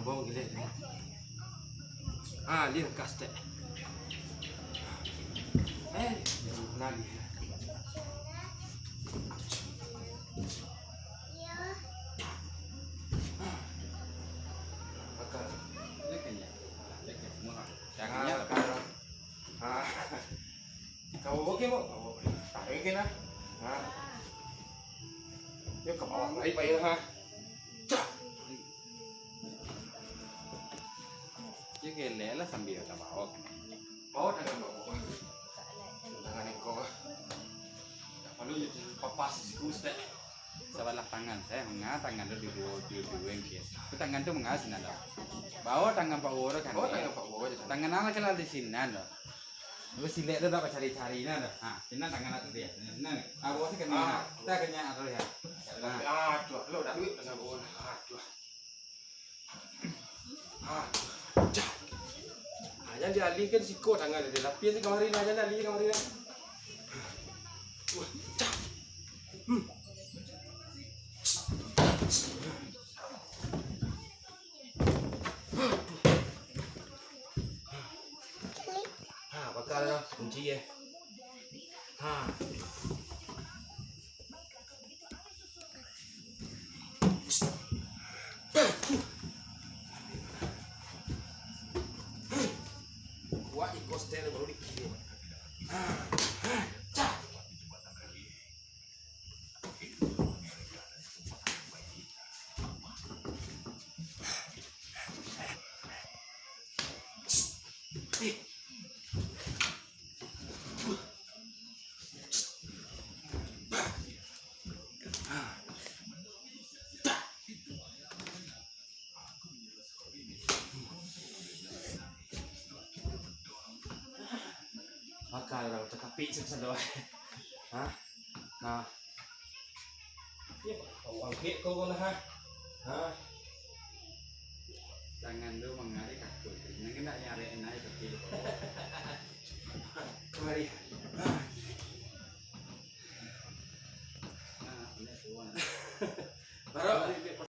bawa gila. Dia kastet. Lagi. Bakal. Jangan kalau. Kau okey mo? Tak okey na. Yuk ke bawah baik-baik ha. Chứ cái lẽ là sambil ta bawa. Bawa tangan bawa. Tangan engkau. Tak perlu papas sikus dek. Sebelah tangan saya mengat tangan itu di dua kias. Itu tangan itu mengat sini ada. Bawa tangan Pak Woro kan. Bawa tangan Pak Woro aja. Tangan anak kalau di sini ada. Lu silet itu dapat cari-cari ada. Ini tangan itu dia. Nah, bawa sih kena. Kita kena atau ya. Aduh, lo dah duit pasal bawa. Aduh. Hanya dialihkan siko tangan dia. Lapis kamari ni aja alih kamari ni. Bakal dah kunci ya. Kuat ikut stand baru dikirim. Bakal orang cakapik sedar. Nah. Ya, awal kek kau lah Tangan itu mengarik kaku. Nanti nak nyari enak tapi